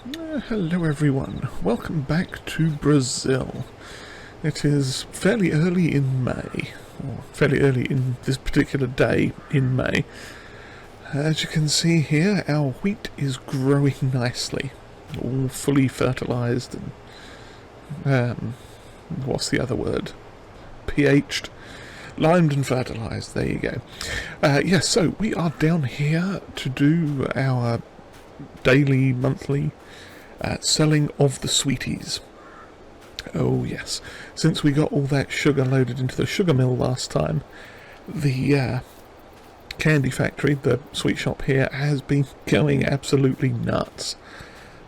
Hello everyone, welcome back to Brazil. It is fairly early in May, or fairly early in this particular day in May. As you can see here, our wheat is growing nicely, all fully fertilised and, what's the other word? pH'd, limed and fertilised, there you go. Yes, so we are down here to do our daily, monthly selling of the sweeties. Oh yes, since we got all that sugar loaded into the sugar mill last time, the candy factory, the sweet shop here, has been going absolutely nuts.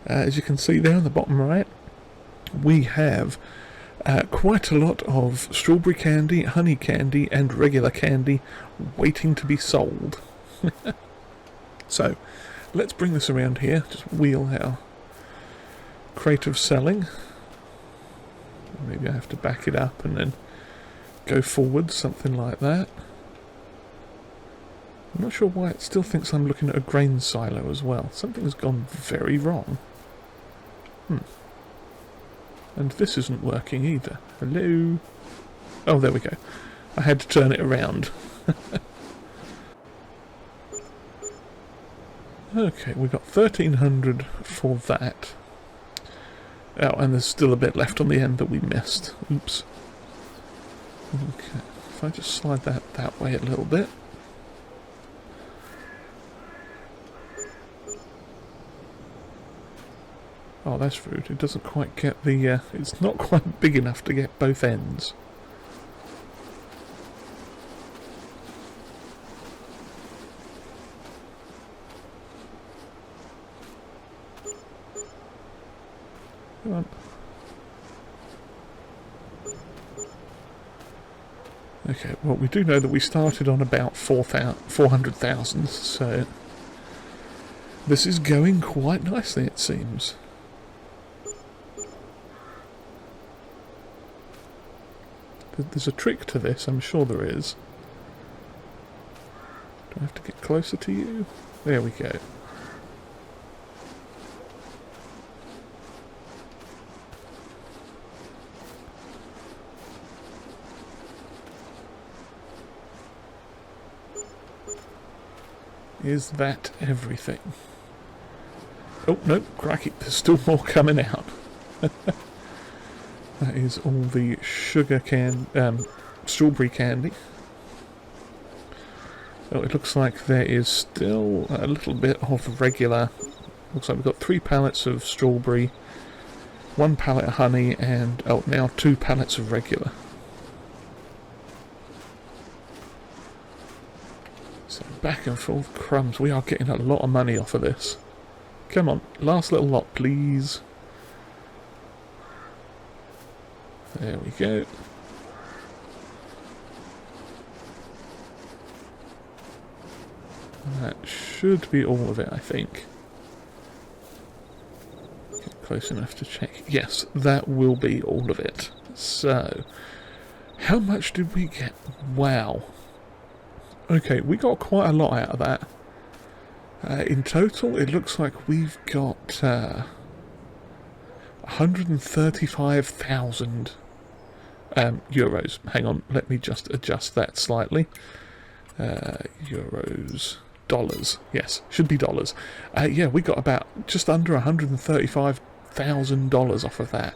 As you can see there on the bottom right, we have quite a lot of strawberry candy, honey candy and regular candy waiting to be sold. So let's bring this around here, just wheel our crate of selling. Maybe I have to back it up and then go forward, something like that. I'm not sure why it still thinks I'm looking at a grain silo as well. Something's gone very wrong. And this isn't working either. Hello? Oh, there we go. I had to turn it around. Okay, we've got 1,300 for that. Oh, and there's still a bit left on the end that we missed. Oops. Okay, if I just slide that way a little bit. Oh, that's rude. It doesn't quite get the... it's not quite big enough to get both ends. Come on. Okay, well, we do know that we started on about 400,000, so this is going quite nicely, it seems. There's a trick to this, I'm sure there is. Do I have to get closer to you? There we go. Is that everything? Oh, no, cracky, there's still more coming out. That is all the strawberry candy. Oh, it looks like there is still a little bit of regular. Looks like we've got 3 pallets of strawberry, 1 pallet of honey, and, oh, now 2 pallets of regular. So back and forth crumbs. We are getting a lot of money off of this. Come on, last little lot, please. There we go. That should be all of it, I think. Get close enough to check. Yes, that will be all of it. So, how much did we get? Wow. Okay, we got quite a lot out of that. In total, it looks like we've got 135,000 euros. Hang on, let me just adjust that slightly. Euros, dollars. Yes, should be dollars. Yeah, we got about just under $135,000 off of that.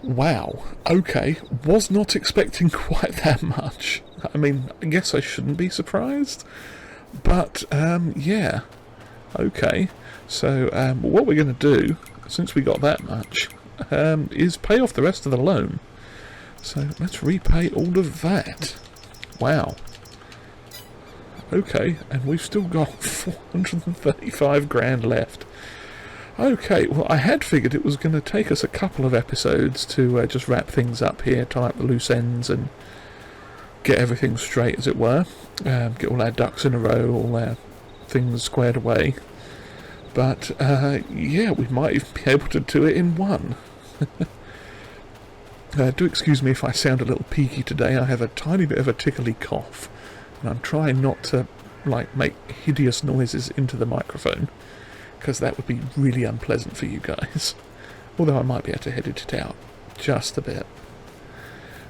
Wow. Okay, was not expecting quite that much. I mean, I guess I shouldn't be surprised. But, yeah. Okay. So, what we're going to do, since we got that much, is pay off the rest of the loan. So, let's repay all of that. Wow. Okay, and we've still got 435 grand left. Okay, well, I had figured it was going to take us a couple of episodes to just wrap things up here, tie up the loose ends, and get everything straight, as it were. Get all our ducks in a row, all our things squared away. But, yeah, we might even be able to do it in one. Do excuse me if I sound a little peaky today. I have a tiny bit of a tickly cough, and I'm trying not to, like, make hideous noises into the microphone, because that would be really unpleasant for you guys. Although I might be able to edit it out just a bit.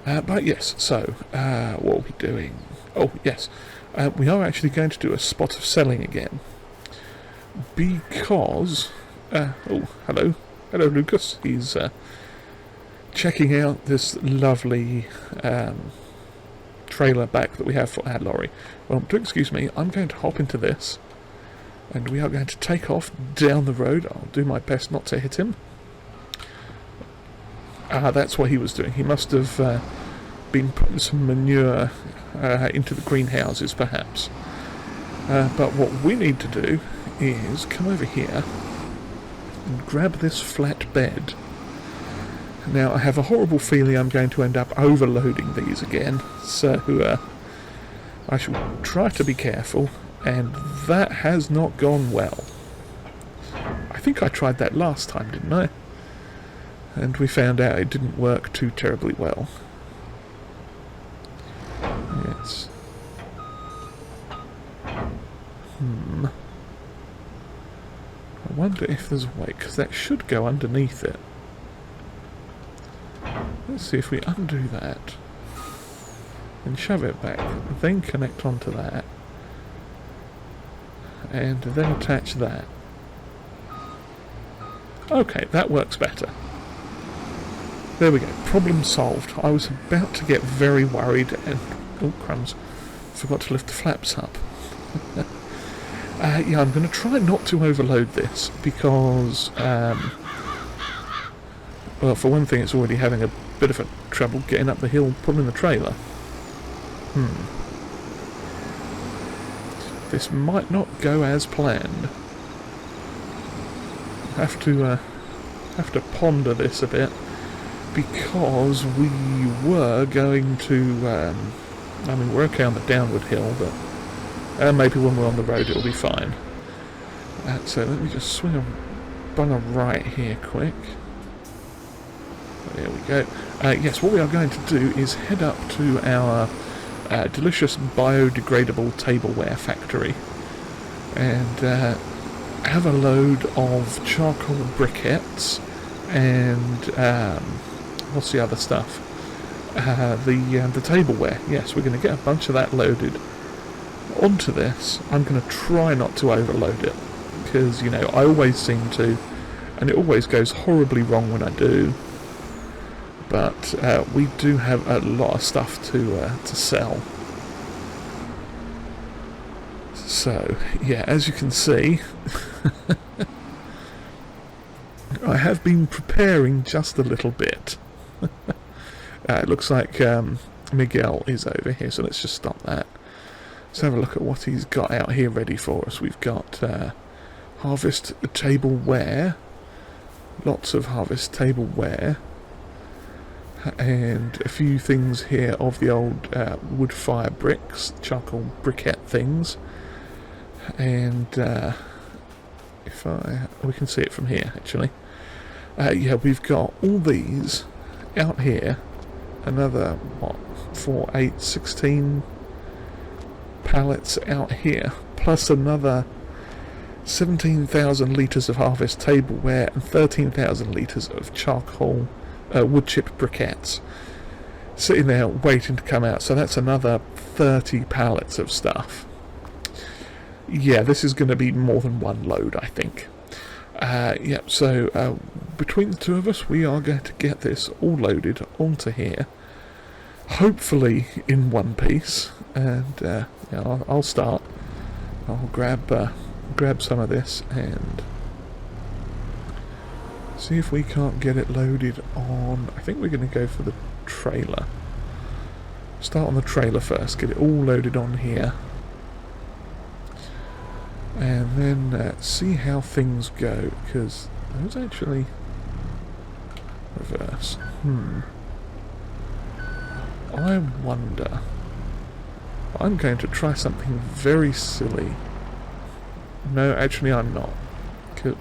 But yes, so what are we doing? Oh yes, we are actually going to do a spot of selling again, because oh, hello Lucas. He's checking out this lovely trailer back that we have for our lorry. Well, do excuse me, I'm going to hop into this, and we are going to take off down the road. I'll do my best not to hit him. That's what he was doing. He must have been putting some manure into the greenhouses, perhaps. But what we need to do is come over here and grab this flat bed. Now, I have a horrible feeling I'm going to end up overloading these again, so I shall try to be careful, and that has not gone well. I think I tried that last time, didn't I? And we found out it didn't work too terribly well. Yes. I wonder if there's a way, because that should go underneath it. Let's see if we undo that and shove it back, then connect onto that, and then attach that. Okay, that works better. There we go, problem solved. I was about to get very worried and, oh crumbs, forgot to lift the flaps up. Yeah, I'm going to try not to overload this because, well, for one thing, it's already having a bit of a trouble getting up the hill pulling the trailer. This might not go as planned. Have to ponder this a bit, because we were going to, I mean, we're okay on the downward hill, but maybe when we're on the road it'll be fine. So let me just swing a bung right here quick. There we go. Yes, what we are going to do is head up to our delicious biodegradable tableware factory and have a load of charcoal briquettes and what's the other stuff? The tableware. Yes, we're going to get a bunch of that loaded onto this. I'm going to try not to overload it, because, you know, I always seem to, and it always goes horribly wrong when I do. But we do have a lot of stuff to sell. So, yeah, as you can see, I have been preparing just a little bit. It looks like Miguel is over here, so let's just stop that. Let's have a look at what he's got out here ready for us. We've got harvest tableware, lots of harvest tableware, and a few things here of the old wood fire bricks, charcoal briquette things, and if we can see it from here actually. Yeah, we've got all these out here, another, what, 4, 8, 16 pallets out here, plus another 17,000 litres of harvest tableware and 13,000 litres of charcoal wood chip briquettes sitting there waiting to come out. So that's another 30 pallets of stuff. Yeah, this is going to be more than one load, I think. Yeah, so between the two of us, we are going to get this all loaded onto here, hopefully in one piece. And yeah, I'll start. I'll grab some of this and see if we can't get it loaded on. I think we're going to go for the trailer. Start on the trailer first, get it all loaded on here, and then see how things go, because those actually reverse. I wonder. I'm going to try something very silly. No, actually I'm not.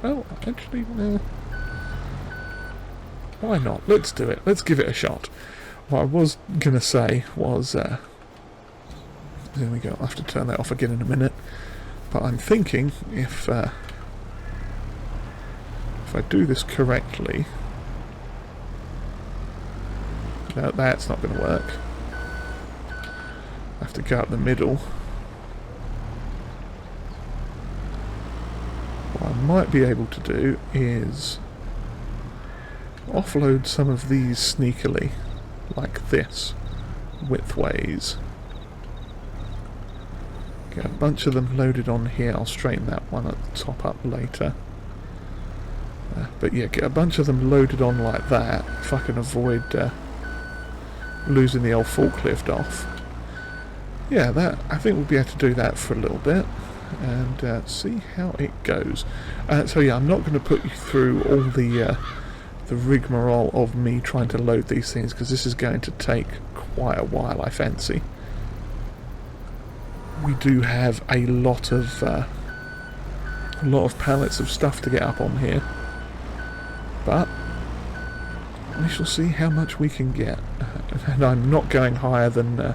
Well, actually, no. Why not? Let's do it. Let's give it a shot. What I was going to say was... there we go. I'll have to turn that off again in a minute. But I'm thinking if if I do this correctly... No, that's not going to work. I have to go up the middle. What I might be able to do is offload some of these sneakily, like this, widthways. Get a bunch of them loaded on here. I'll straighten that one at the top up later. But yeah, get a bunch of them loaded on like that, if I can avoid losing the old forklift off. Yeah, that I think we'll be able to do that for a little bit and see how it goes. So yeah, I'm not going to put you through all the rigmarole of me trying to load these things, because this is going to take quite a while, I fancy. We do have a lot of pallets of stuff to get up on here, but we shall see how much we can get. And I'm not going higher than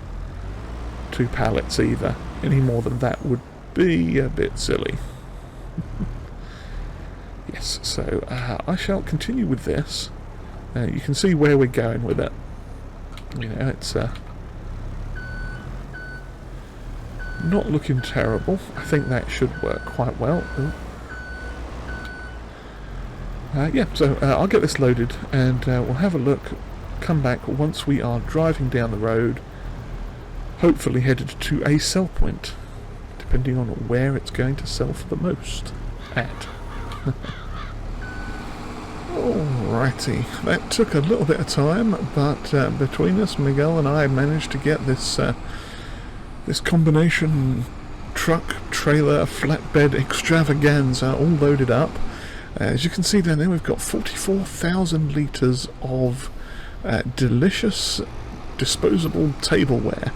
2 pallets either. Any more than that would be a bit silly. Yes, so I shall continue with this. You can see where we're going with it. You know, it's not looking terrible. I think that should work quite well. Yeah, so I'll get this loaded and we'll have a look, come back once we are driving down the road, hopefully headed to a sell point, depending on where it's going to sell for the most at. Alrighty, that took a little bit of time, but between us, Miguel and I managed to get this this combination truck, trailer, flatbed extravaganza all loaded up. As you can see down there, we've got 44,000 litres of delicious disposable tableware.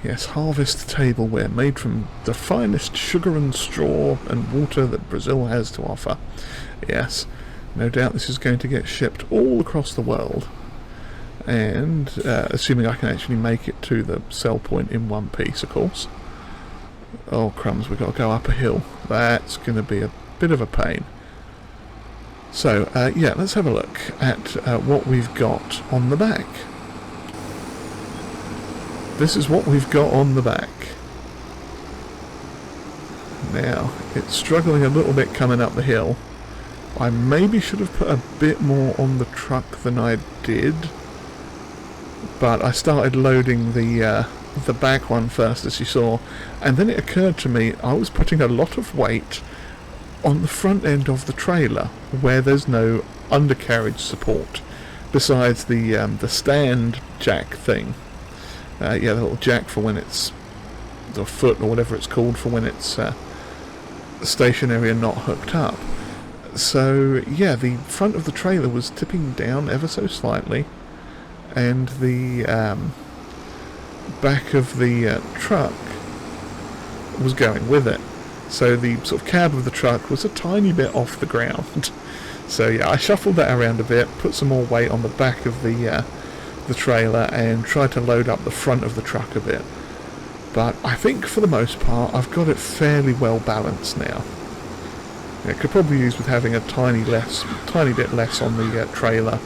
Yes, harvest tableware made from the finest sugar and straw and water that Brazil has to offer. Yes, no doubt this is going to get shipped all across the world. And assuming I can actually make it to the sell point in one piece, of course. Oh crumbs, we've got to go up a hill. That's going to be a bit of a pain. So, yeah, let's have a look at what we've got on the back. This is what we've got on the back. Now, it's struggling a little bit coming up the hill. I maybe should have put a bit more on the truck than I did, but I started loading the back one first, as you saw, and then it occurred to me I was putting a lot of weight on the front end of the trailer, where there's no undercarriage support, besides the stand jack thing. Yeah, the little jack for when it's the foot or whatever it's called for when it's stationary and not hooked up. So yeah, the front of the trailer was tipping down ever so slightly, and the back of the truck was going with it. So the sort of cab of the truck was a tiny bit off the ground. So yeah, I shuffled that around a bit, put some more weight on the back of the trailer, and tried to load up the front of the truck a bit. But I think for the most part I've got it fairly well balanced now. It could probably use with having a tiny bit less on the trailer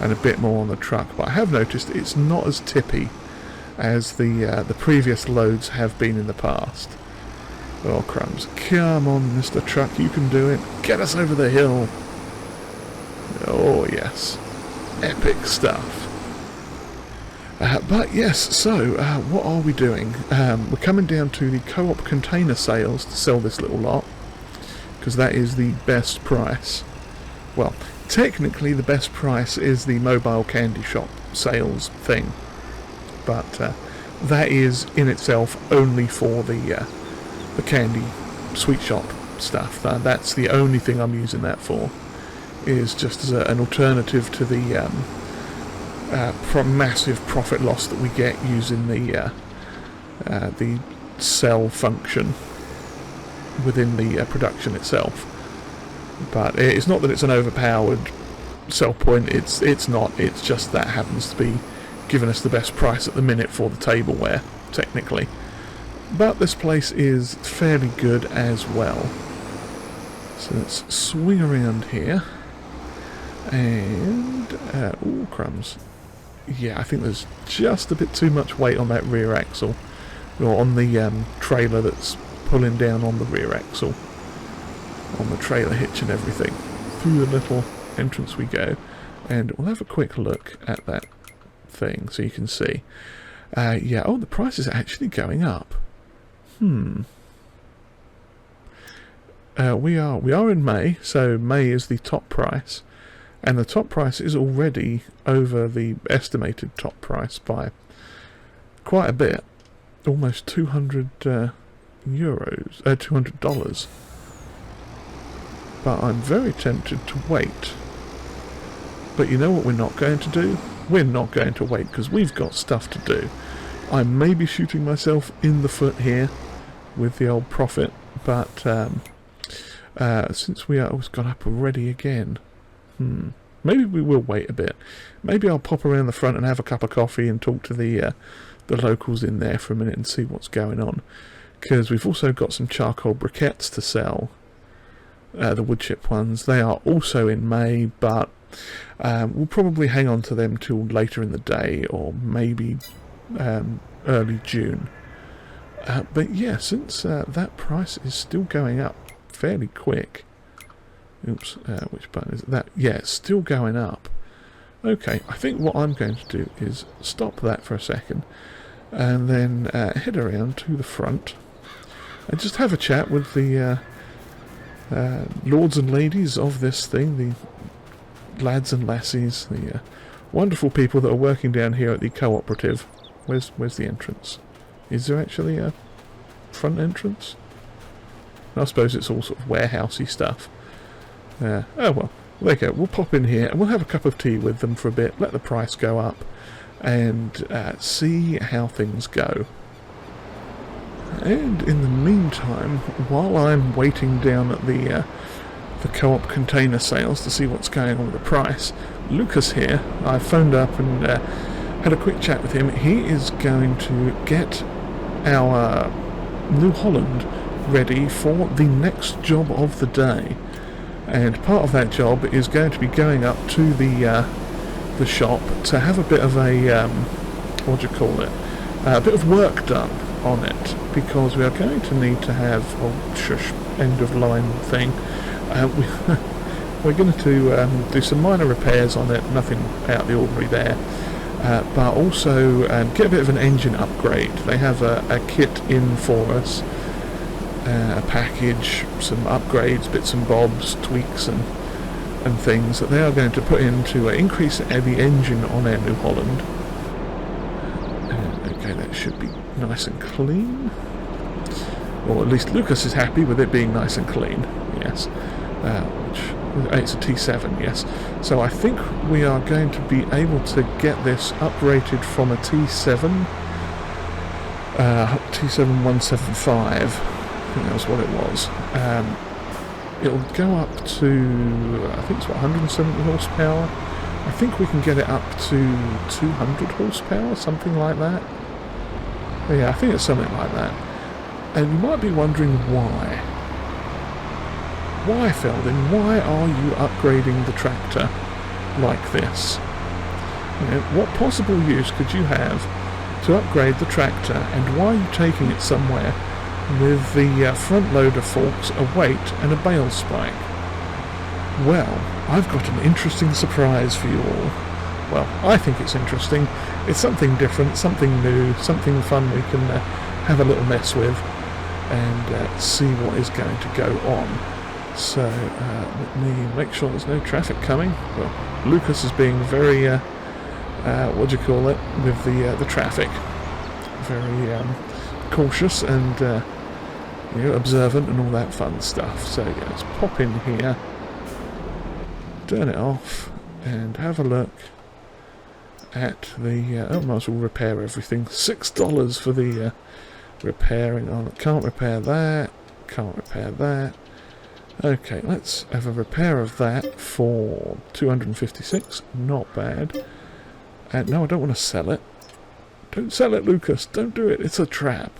and a bit more on the truck. But I have noticed it's not as tippy as the previous loads have been in the past. Oh crumbs, come on Mr. Truck, you can do it, get us over the hill. Oh yes, epic stuff. But yes, so what are we doing? We're coming down to the co-op container sales to sell this little lot, because that is the best price. Well, technically the best price is the mobile candy shop sales thing, but that is in itself only for the candy sweet shop stuff. That's the only thing I'm using that for, is just as an alternative to the massive profit loss that we get using the sell function within the production itself. But it's not that it's an overpowered sell point, it's not, it's just that happens to be giving us the best price at the minute for the tableware, technically. But this place is fairly good as well. So let's swing around here. And, ooh, crumbs. Yeah, I think there's just a bit too much weight on that rear axle. Or on the trailer that's pulling down on the rear axle. On the trailer hitch and everything. Through the little entrance we go. And we'll have a quick look at that thing so you can see. Yeah, oh, the price is actually going up. We are in May, so May is the top price. And the top price is already over the estimated top price by quite a bit. Almost 200 euros, $200. But I'm very tempted to wait. But you know what we're not going to do? We're not going to wait because we've got stuff to do. I may be shooting myself in the foot here with the old Prophet, but since we are always gone up already again, maybe we will wait a bit. Maybe I'll pop around the front and have a cup of coffee and talk to the locals in there for a minute and see what's going on. Because we've also got some charcoal briquettes to sell. The wood chip ones. They are also in May, but we'll probably hang on to them till later in the day, or maybe early June. But yeah, since that price is still going up fairly quick. Oops, which button is that? Yeah, it's still going up. Okay, I think what I'm going to do is stop that for a second and then head around to the front and just have a chat with the lords and ladies of this thing, the lads and lassies, the wonderful people that are working down here at the cooperative. Where's the entrance? Is there actually a front entrance? I suppose it's all sort of warehousey stuff. Oh well, there you go. We'll pop in here and we'll have a cup of tea with them for a bit, let the price go up, and see how things go. And in the meantime, while I'm waiting down at the co-op container sales to see what's going on with the price, Lucas here, I phoned up and had a quick chat with him. He is going to get our New Holland ready for the next job of the day, and part of that job is going to be going up to the shop to have a bit of a what do you call it, a bit of work done on it, because we are going to need to have end of line thing. We're going to do some minor repairs on it, nothing out of the ordinary there, but also get a bit of an engine upgrade. They have a kit in for us, a package, some upgrades, bits and bobs, tweaks and things that they are going to put in to increase the engine on our New Holland. Okay, that should be nice and clean. Or at least Lucas is happy with it being nice and clean, yes. It's a T7, yes. So I think we are going to be able to get this uprated from a T7, T7175, I think that was what it was. It'll go up to, I think it's what, 170 horsepower? I think we can get it up to 200 horsepower, something like that. Yeah, I think it's something like that. And you might be wondering why. Why, Feldin? Why are you upgrading the tractor like this? You know, what possible use could you have to upgrade the tractor, and why are you taking it somewhere with the front loader forks, a weight and a bale spike? Well, I've got an interesting surprise for you all. Well, I think it's interesting. It's something different, something new, something fun we can have a little mess with and see what is going to go on. So, let me make sure there's no traffic coming. Well, Lucas is being very, what do you call it, with the traffic. Very cautious and you know, observant and all that fun stuff. So yeah, let's pop in here, turn it off, and have a look at the... oh, might as well repair everything. $6 for the repairing on it. Can't repair that, can't repair that. Okay, let's have a repair of that for 256. Not bad. And no, I don't want to sell it. Don't sell it, Lucas. Don't do it. It's a trap.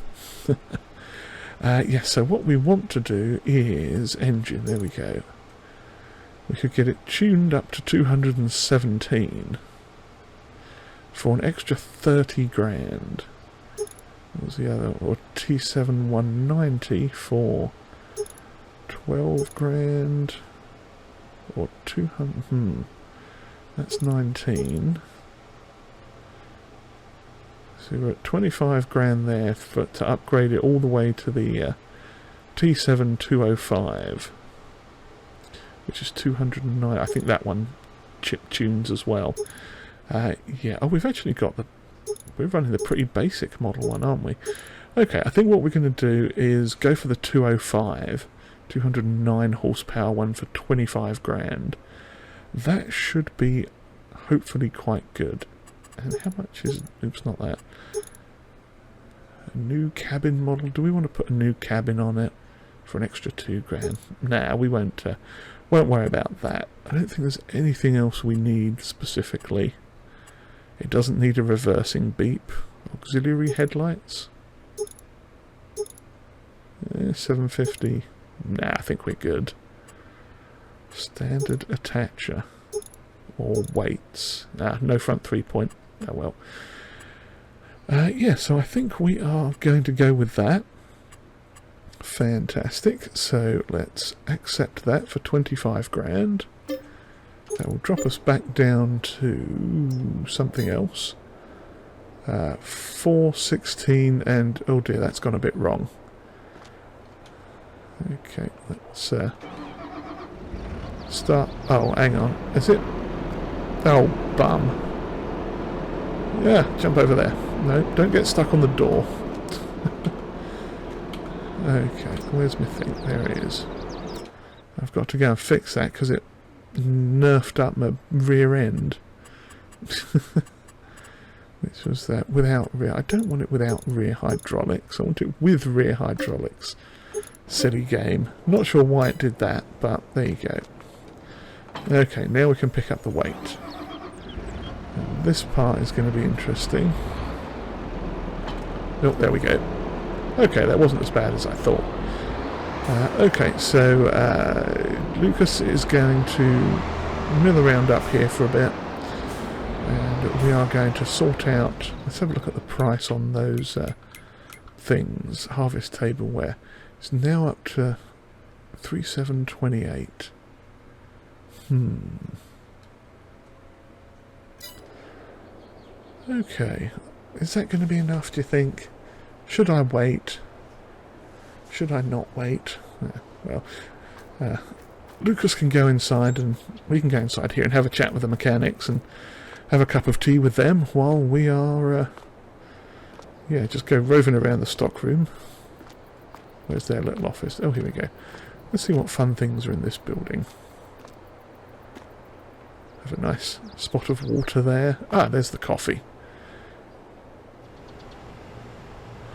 Yeah, so what we want to do is engine. There we go. We could get it tuned up to 217 for an extra 30 grand. What was the other? Or T7 190 for 12 grand. Or 200. That's 19. So we're at 25 grand there to upgrade it all the way to the T7 205. Which is 209. I think that one chip tunes as well. Yeah. Oh, we've actually got we're running the pretty basic model one, aren't we? Okay, I think what we're going to do is go for the 205, 209 horsepower one for 25 grand. That should be hopefully quite good. And how much is... Oops, not that. A new cabin model. Do we want to put a new cabin on it for an extra 2 grand? Nah, we won't worry about that. I don't think there's anything else we need specifically. It doesn't need a reversing beep. Auxiliary headlights. 750. Nah, I think we're good. Standard attacher. Or weights. Nah, no front 3-point. Oh well. Yeah, so I think we are going to go with that. Fantastic. So let's accept that for 25 grand. That will drop us back down to something else. 416 and... Oh dear, that's gone a bit wrong. Okay, let's start... Oh, hang on. Is it? Oh, bum. Yeah, jump over there. No, don't get stuck on the door. Okay, where's my thing? There it is. I've got to go and fix that because it nerfed up my rear end. Which was that without rear. I don't want it without rear hydraulics. I want it with rear hydraulics. Silly game. Not sure why it did that, but there you go. Okay, now we can pick up the weight. And this part is going to be interesting. Oh, there we go. Okay, that wasn't as bad as I thought. Okay, so Lucas is going to mill around up here for a bit. And we are going to sort out... Let's have a look at the price on those things. Harvest tableware. It's now up to 3,728. Okay. Is that going to be enough, do you think? Should I wait? Should I not wait? Well, Lucas can go inside and we can go inside here and have a chat with the mechanics and have a cup of tea with them while we are, yeah, just go roving around the stock room. Where's their little office? Oh, here we go. Let's see what fun things are in this building. Have a nice spot of water there. Ah, there's the coffee.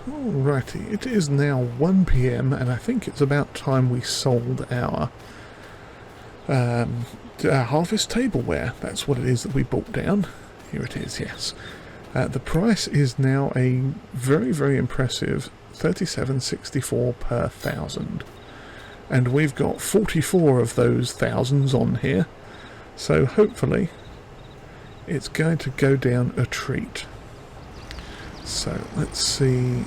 Alrighty, it is now 1 PM and I think it's about time we sold our harvest tableware. That's what it is that we bought down. Here it is, yes. The price is now a very, very impressive 37.64 per 1,000. And we've got 44 of those thousands on here. So hopefully it's going to go down a treat. So let's see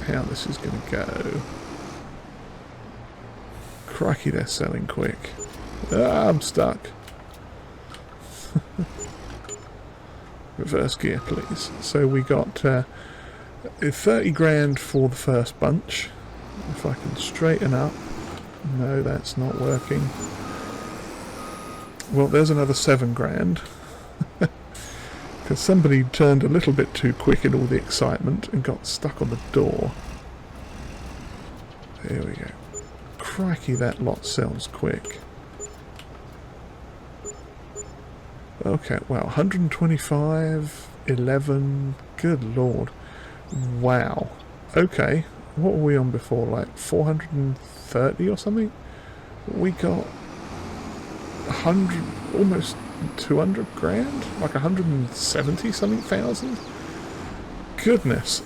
how this is going to go. Crikey, they're selling quick. Ah, I'm stuck. Reverse gear, please. So we got 30 grand for the first bunch. If I can straighten up. No, that's not working. Well, there's another 7 grand. Because somebody turned a little bit too quick in all the excitement and got stuck on the door. There we go. Crikey, that lot sells quick. Okay, well, 125, 11, good lord. Wow. Okay, what were we on before, like 430 or something? We got 100, almost 200 grand? Like 170 something thousand? goodness,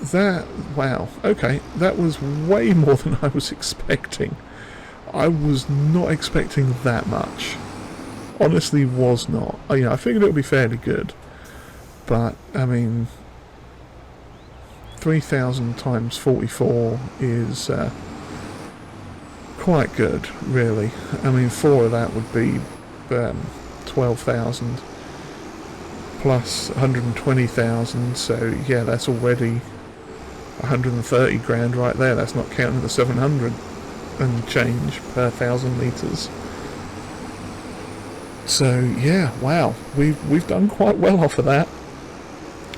wow, okay, that was way more than I was expecting. I was not expecting that much. Honestly, was not. I figured it would be fairly good, but I mean, 3,000 times 44 is quite good, really. I mean, 4 of that would be 12,000 plus 120,000, so yeah, that's already 130 grand right there. That's not counting the 700 and change per 1,000 litres. So yeah, wow, we've done quite well off of that.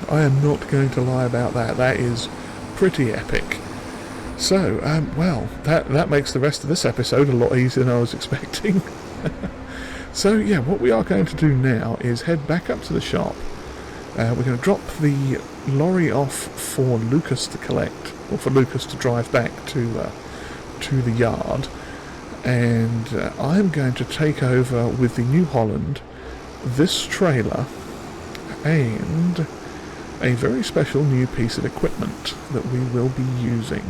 I am not going to lie about that. That is pretty epic. So, well, that makes the rest of this episode a lot easier than I was expecting. So yeah, what we are going to do now is head back up to the shop. We're going to drop the lorry off for Lucas to collect, or for Lucas to drive back to the yard, and I'm going to take over with the New Holland this trailer and a very special new piece of equipment that we will be using.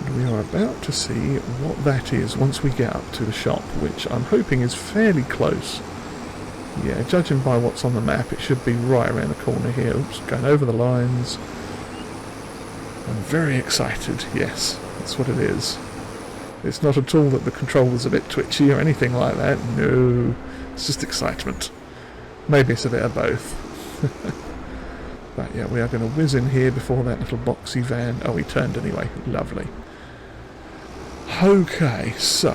And we are about to see what that is once we get up to the shop, which I'm hoping is fairly close. Yeah, judging by what's on the map, it should be right around the corner here. Oops, going over the lines. I'm very excited, yes, that's what it is. It's not at all that the controller's a bit twitchy or anything like that, no, it's just excitement. Maybe it's a bit of both. But yeah, we are going to whiz in here before that little boxy van. Oh, he turned anyway, lovely. Okay, so,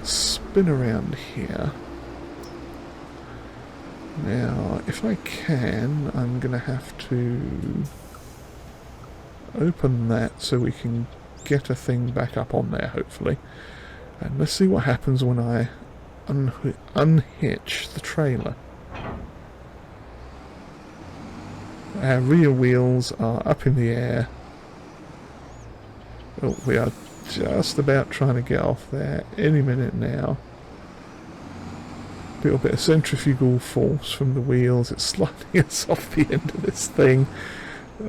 spin around here. Now, if I can, I'm going to have to open that so we can get a thing back up on there, hopefully. And let's see what happens when I unhitch the trailer. Our rear wheels are up in the air. Oh, we are just about trying to get off there any minute now. A little bit of centrifugal force from the wheels. It's sliding us off the end of this thing.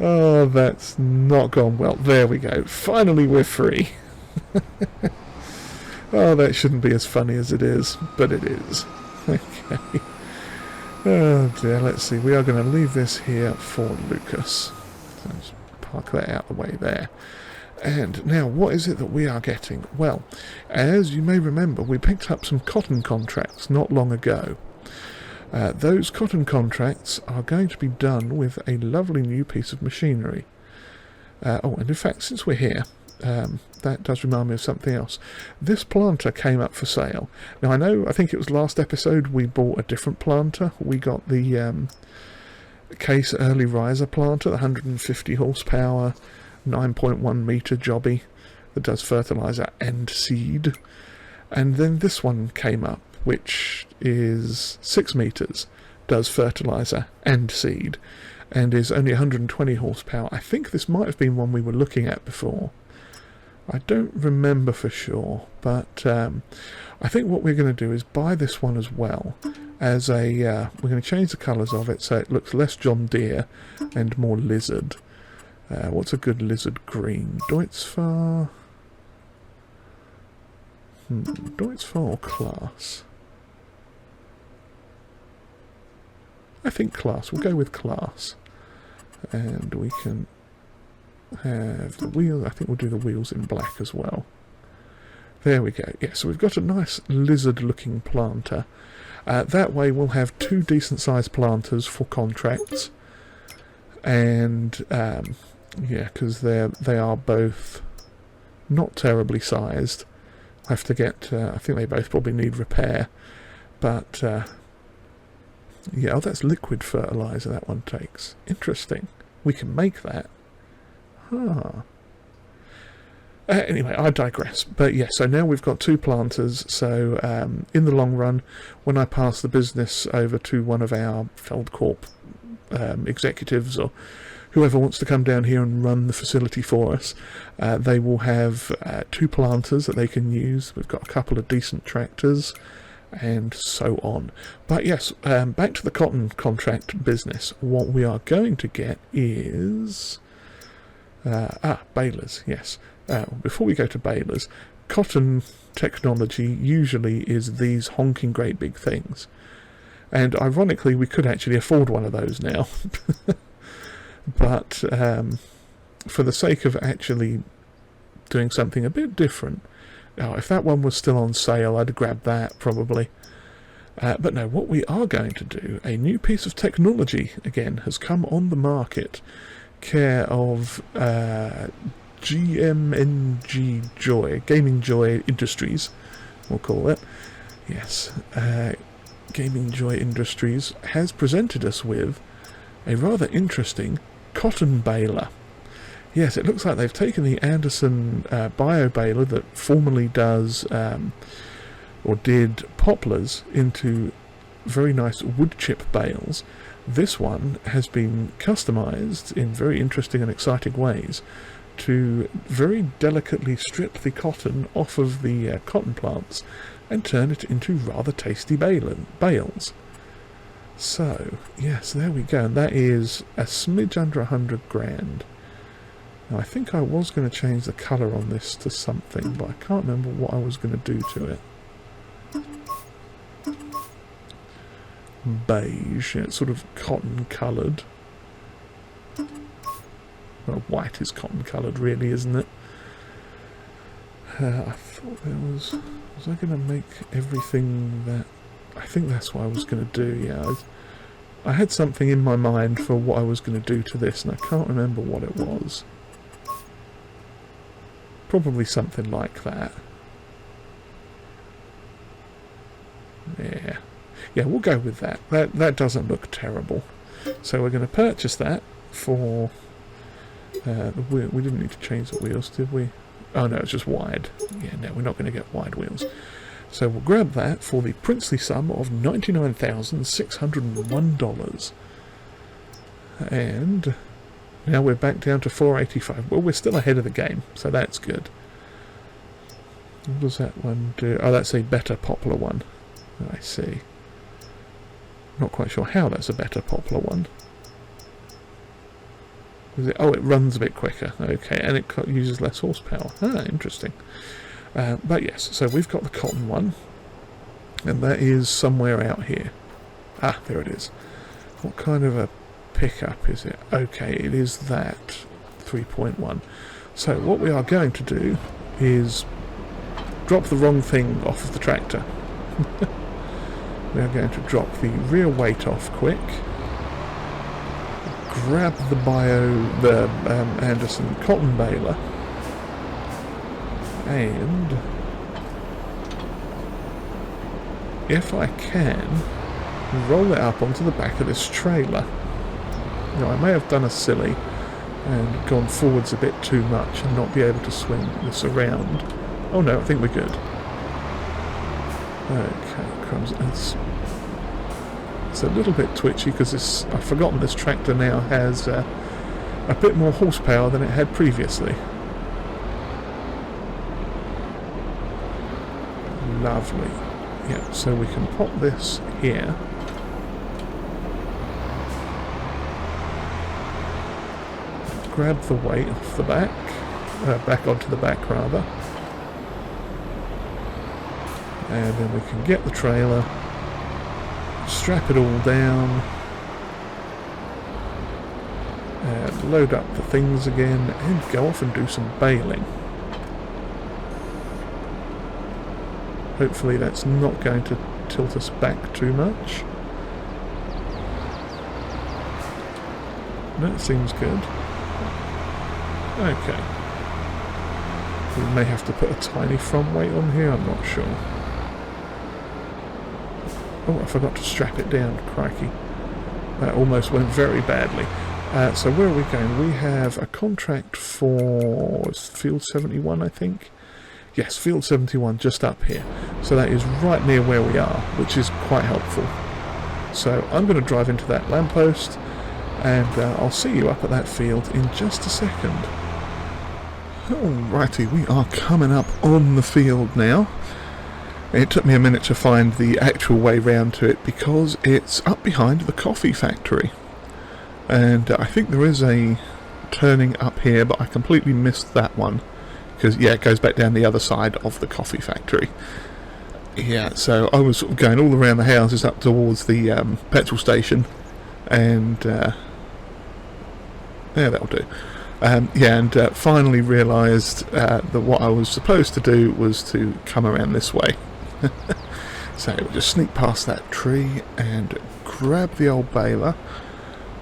Oh, that's not gone well. There we go. Finally we're free. Oh, that shouldn't be as funny as it is, but it is. Okay. Oh dear, let's see. We are going to leave this here for Lucas. Let's park that out of the way there. And now, what is it that we are getting? Well, as you may remember, we picked up some cotton contracts not long ago. Those cotton contracts are going to be done with a lovely new piece of machinery. Oh, and in fact, since we're here, that does remind me of something else. This planter came up for sale. Now, I think it was last episode we bought a different planter. We got the Case Early Riser planter, the 150 horsepower, 9.1 metre jobby that does fertiliser and seed. And then this one came up, which is 6 metres, does fertiliser and seed, and is only 120 horsepower. I think this might have been one we were looking at before. I don't remember for sure, but I think what we're going to do is buy this one as well. As a, we're going to change the colours of it so it looks less John Deere and more lizard. What's a good lizard green? Deutz-Fahr? Deutz-Fahr or Class? I think Class. We'll go with Class. And we can have the wheels. I think we'll do the wheels in black as well. There we go. Yeah, so we've got a nice lizard-looking planter. That way we'll have 2 decent-sized planters for contracts. And yeah, because they are both not terribly sized. I have to get. I think they both probably need repair, but yeah. Oh, that's liquid fertilizer. That one takes. Interesting. We can make that. Huh. Anyway, I digress. But yeah, so now we've got 2 planters. So in the long run, when I pass the business over to one of our Feldcorp executives or whoever wants to come down here and run the facility for us, they will have 2 planters that they can use. We've got a couple of decent tractors, and so on. But yes, back to the cotton contract business. What we are going to get is balers. Yes. Before we go to balers, cotton technology usually is these honking great big things, and ironically we could actually afford one of those now. But for the sake of actually doing something a bit different, if that one was still on sale, I'd grab that probably. But no, what we are going to do, a new piece of technology again has come on the market, care of GMNGjoy, GMNGjoy Industries, we'll call it. Yes, GMNGjoy Industries has presented us with a rather interesting cotton baler. Yes, it looks like they've taken the Anderson BioBaler that formerly does or did poplars into very nice wood chip bales. This one has been customized in very interesting and exciting ways to very delicately strip the cotton off of the cotton plants and turn it into rather tasty bales. So, yes, there we go. And that is a smidge under 100 grand. Now, I think I was going to change the colour on this to something, but I can't remember what I was going to do to it. Beige, yeah, it's sort of cotton coloured. Well, white is cotton coloured, really, isn't it? I thought there was I going to make everything that... I think that's what I was going to do, yeah. I had something in my mind for what I was going to do to this, and I can't remember what it was. Probably something like that. Yeah. Yeah, we'll go with that. That doesn't look terrible. So we're going to purchase that for... the wheel. We didn't need to change the wheels, did we? Oh no, it's just wide. Yeah, no, we're not going to get wide wheels. So we'll grab that for the princely sum of $99,601. And now we're back down to $485. Well, we're still ahead of the game, so that's good. What does that one do? Oh, that's a better poplar one. I see. Not quite sure how that's a better poplar one. Is it? Oh, it runs a bit quicker. Okay, and it uses less horsepower. Ah, interesting. But yes, so we've got the cotton one, and that is somewhere out here. Ah, there it is. What kind of a pickup is it? Okay, it is that 3.1. So what we are going to do is drop the wrong thing off of the tractor. We are going to drop the rear weight off quick. Grab the Anderson cotton baler, and if I can, roll it up onto the back of this trailer. Now, I may have done a silly and gone forwards a bit too much and not be able to swing this around. Oh no, I think we're good. Okay, crumbs. It's a little bit twitchy because I've forgotten this tractor now has a bit more horsepower than it had previously. Lovely. Yeah, so we can pop this here. Grab the weight off the back, back onto the back rather. And then we can get the trailer, strap it all down, and load up the things again, and go off and do some baling. Hopefully that's not going to tilt us back too much. That seems good. Okay. We may have to put a tiny front weight on here, I'm not sure. Oh, I forgot to strap it down, crikey. That almost went very badly. So where are we going? We have a contract for Field 71, I think. Yes, Field 71, just up here. So that is right near where we are, which is quite helpful. So I'm going to drive into that lamppost, and I'll see you up at that field in just a second. Alrighty, we are coming up on the field now. It took me a minute to find the actual way round to it because it's up behind the coffee factory. And I think there is a turning up here, but I completely missed that one. Because, yeah, it goes back down the other side of the coffee factory. Yeah, so I was sort of going all around the houses up towards the petrol station. And, yeah, that'll do. Finally realised that what I was supposed to do was to come around this way. So we'll just sneak past that tree and grab the old baler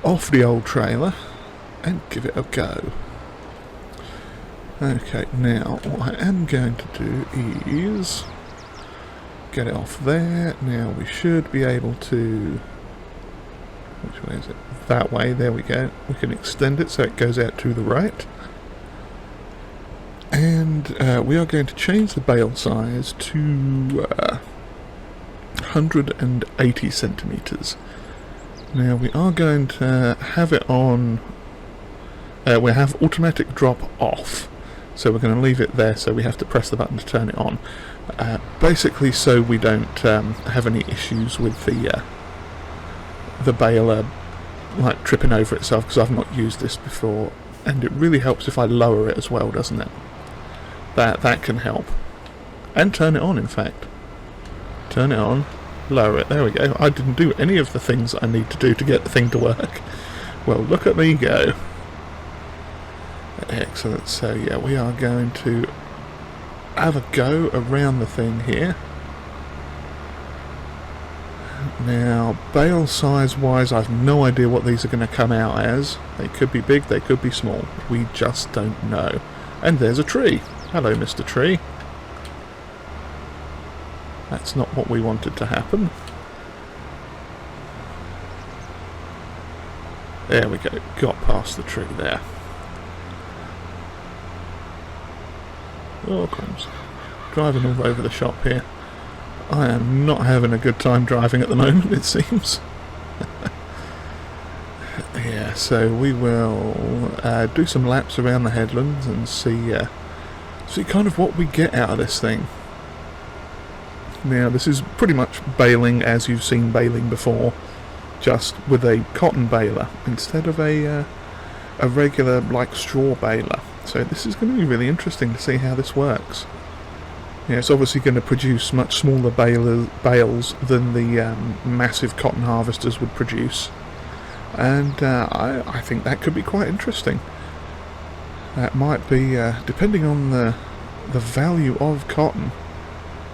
off the old trailer and give it a go. Okay, now what I am going to do is get it off there. Now we should be able to... Which way is it? That way, there we go. We can extend it so it goes out to the right. And we are going to change the bale size to 180 centimetres. Now we are going to have it on... we have automatic drop off. So we're going to leave it there, so we have to press the button to turn it on. Basically so we don't have any issues with the baler like tripping over itself, because I've not used this before, and it really helps if I lower it as well, doesn't it? That can help. And turn it on, in fact. Turn it on, lower it, there we go. I didn't do any of the things I need to do to get the thing to work. Well, look at me go. Excellent, so yeah, we are going to have a go around the thing here. Now, bale size wise, I've no idea what these are going to come out as. They could be big, they could be small. We just don't know. And there's a tree. Hello, Mr. Tree. That's not what we wanted to happen. There we go, got past the tree there. Oh, crumbs. Driving all over the shop here. I am not having a good time driving at the moment, it seems. Yeah, so we will do some laps around the headlands and see kind of what we get out of this thing. Now, this is pretty much baling as you've seen baling before, just with a cotton baler instead of a regular, like, straw baler. So this is going to be really interesting to see how this works. Yeah, it's obviously going to produce much smaller bales than the massive cotton harvesters would produce. And I think that could be quite interesting. That might be, depending on the value of cotton.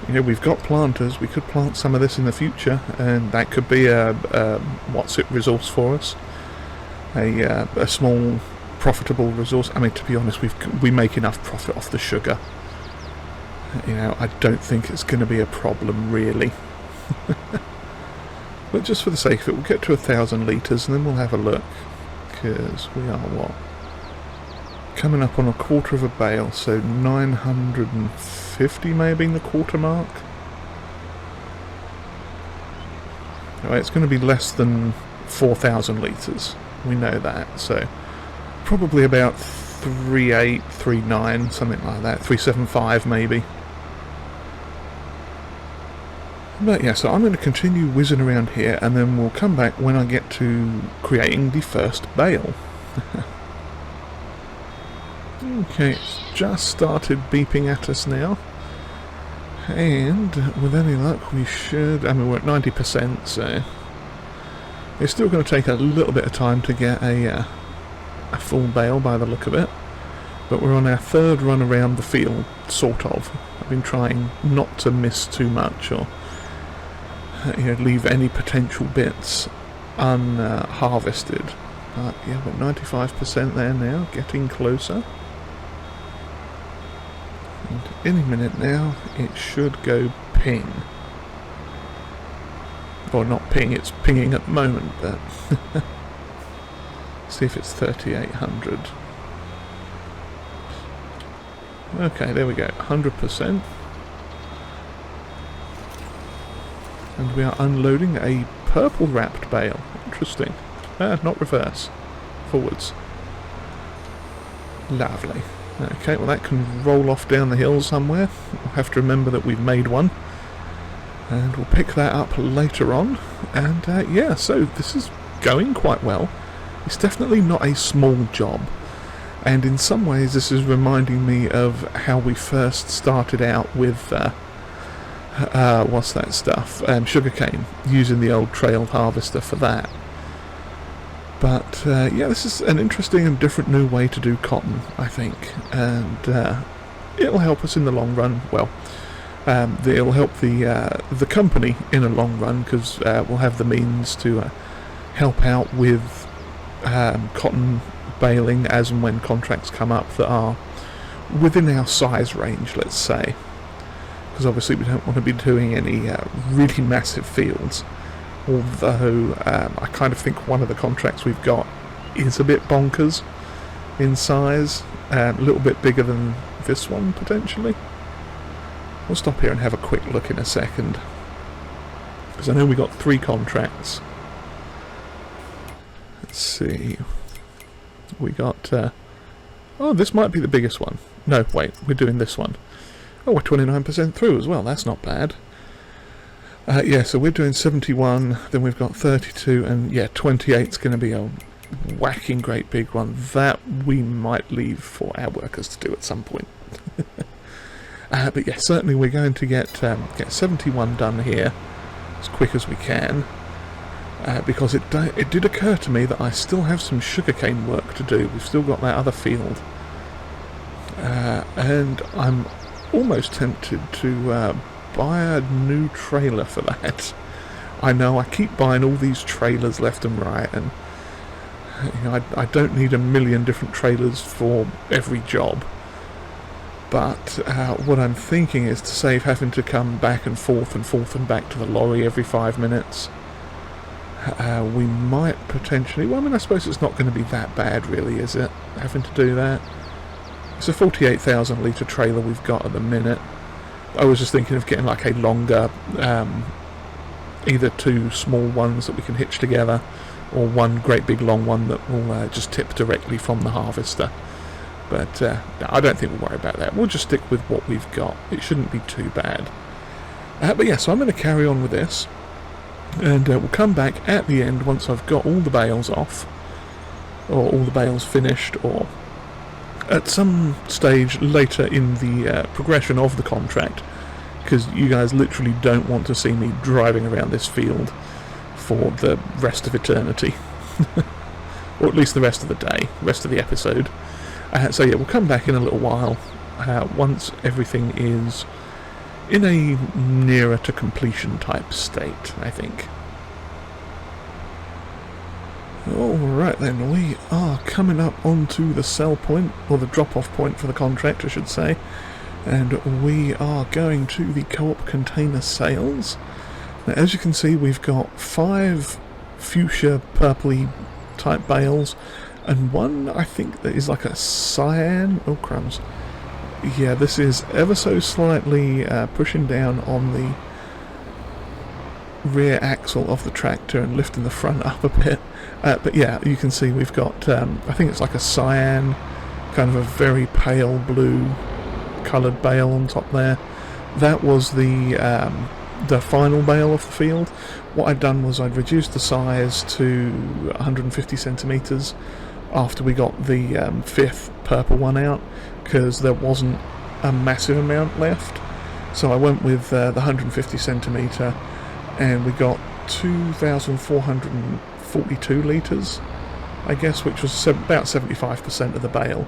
You know, we've got planters, we could plant some of this in the future, and that could be a resource for us. A small, profitable resource. I mean, to be honest, we make enough profit off the sugar. You know, I don't think it's going to be a problem, really. But just for the sake of it, we'll get to 1,000 litres and then we'll have a look. Because we are, what? Coming up on a quarter of a bale, so 950 may have been the quarter mark. Anyway, it's going to be less than 4,000 litres. We know that, so probably about 3.8, 3.9, something like that, 3.75 maybe. But yeah, so I'm going to continue whizzing around here, and then we'll come back when I get to creating the first bale. Okay, it's just started beeping at us now. And with any luck we should... I mean, we're at 90%, so... It's still going to take a little bit of time to get a full bale by the look of it. But we're on our third run around the field, sort of. I've been trying not to miss too much, or leave any potential bits unharvested. But yeah, we're 95% there now, getting closer. And any minute now, it should go ping. Or not ping, it's pinging at the moment, but... see if it's 3,800. Okay, there we go, 100%. And we are unloading a purple wrapped bale. Interesting. Not reverse. Forwards. Lovely. Okay, well that can roll off down the hill somewhere. We'll have to remember that we've made one. and we'll pick that up later on. And yeah, so this is going quite well. It's definitely not a small job, and in some ways this is reminding me of how we first started out with what's that stuff, sugarcane, using the old trailed harvester for that. But yeah, this is an interesting and different new way to do cotton, I think, and it'll help us in the long run. Well, it'll help the company in a long run, because we'll have the means to help out with cotton baling as and when contracts come up that are within our size range, let's say, because obviously we don't want to be doing any really massive fields. Although I kind of think one of the contracts we've got is a bit bonkers in size, a little bit bigger than this one potentially. We'll stop here and have a quick look in a second, because I know we got 3 contracts. Let's see. We got oh, this might be the biggest one. No, wait, we're doing this one. Oh, we're 29% through as well. That's not bad. Yeah, so we're doing 71, then we've got 32, and yeah, 28's going to be a whacking great big one that we might leave for our workers to do at some point. But yeah, certainly we're going to get 71 done here as quick as we can, because it did occur to me that I still have some sugarcane work to do. We've still got that other field, and I'm almost tempted to buy a new trailer for that. I know I keep buying all these trailers left and right, and you know, I don't need a million different trailers for every job, but what I'm thinking is, to save having to come back and forth and back to the lorry every 5 minutes, we might potentially, well, I mean, I suppose it's not going to be that bad really, is it, having to do that? It's a 48,000 litre trailer we've got at the minute. I was just thinking of getting like a longer, either 2 small ones that we can hitch together, or one great big long one that will just tip directly from the harvester. But no, I don't think we'll worry about that. We'll just stick with what we've got. It shouldn't be too bad. But yeah, so I'm going to carry on with this, and we'll come back at the end once I've got all the bales off, or all the bales finished, or at some stage later in the progression of the contract, because you guys literally don't want to see me driving around this field for the rest of eternity, or at least the rest of the day, rest of the episode. So yeah, we'll come back in a little while, once everything is in a nearer to completion type state, I think. Alright then, we are coming up onto the sell point, or the drop-off point for the contract, I should say, and we are going to the co-op container sales. Now, as you can see, we've got 5 fuchsia purpley type bales, and one I think that is like a cyan. Oh crumbs. Yeah, this is ever so slightly pushing down on the rear axle of the tractor and lifting the front up a bit. But yeah, you can see we've got, I think it's like a cyan, kind of a very pale blue coloured bale on top there. That was the final bale of the field. What I'd done was I'd reduced the size to 150 centimetres after we got the 5th purple one out, because there wasn't a massive amount left. So I went with the 150 centimetre, and we got 2,442 litres, I guess, which was about 75% of the bale,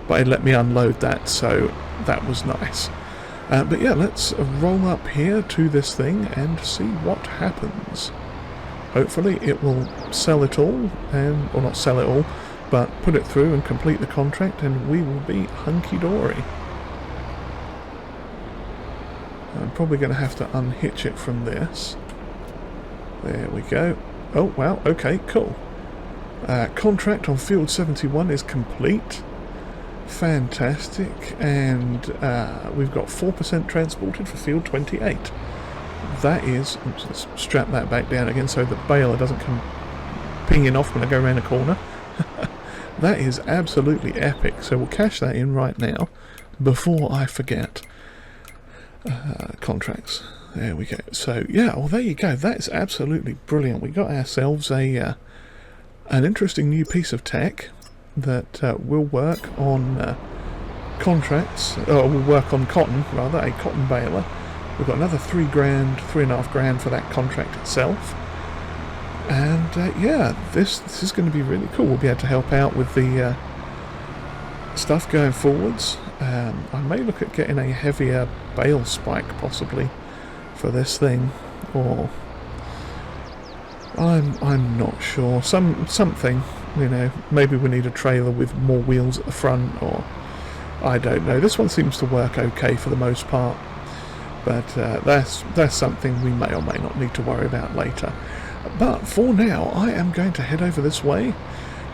but it let me unload that, so that was nice. But yeah, let's roll up here to this thing and see what happens. Hopefully it will sell it all, or not sell it all, but put it through and complete the contract, and we will be hunky-dory. I'm probably going to have to unhitch it from this. There we go. Oh, wow, okay, cool. Contract on Field 71 is complete. Fantastic. And we've got 4% transported for Field 28. That is... Oops, let's strap that back down again so the baler doesn't come pinging off when I go around a corner. That is absolutely epic. So we'll cash that in right now before I forget. Contracts. There we go. So yeah, well there you go. That's absolutely brilliant. We got ourselves a an interesting new piece of tech that will work on contracts, or will work on cotton rather, a cotton baler. We've got another $3.5 for that contract itself. And yeah, this is going to be really cool. We'll be able to help out with the stuff going forwards. I may look at getting a heavier bale spike possibly for this thing, or I'm not sure. Something, you know, maybe we need a trailer with more wheels at the front, or I don't know. This one seems to work okay for the most part, but that's something we may or may not need to worry about later. But for now, I am going to head over this way.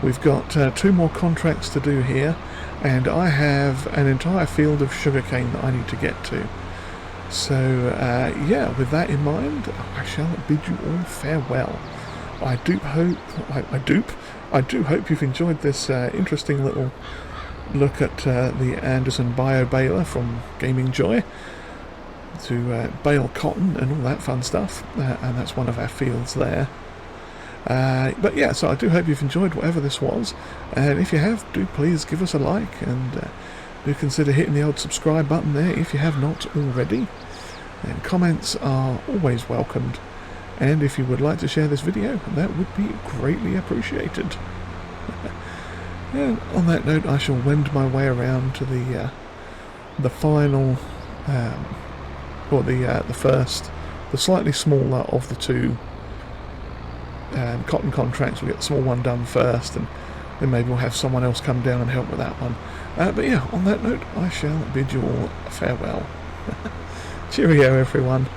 We've got 2 more contracts to do here, and I have an entire field of sugarcane that I need to get to. So yeah, with that in mind, I shall bid you all farewell. I do hope you've enjoyed this interesting little look at the Anderson BioBaler from GMNGjoy to bale cotton and all that fun stuff, and that's one of our fields there. But yeah, so I do hope you've enjoyed whatever this was, and if you have, do please give us a like, and do consider hitting the old subscribe button there if you have not already. And comments are always welcomed, and if you would like to share this video, that would be greatly appreciated. And on that note, I shall wend my way around to the final, or the first, the slightly smaller of the 2 cotton contracts. We'll get the small one done first, and then maybe we'll have someone else come down and help with that one. But yeah, on that note, I shall bid you all farewell. Cheerio, everyone.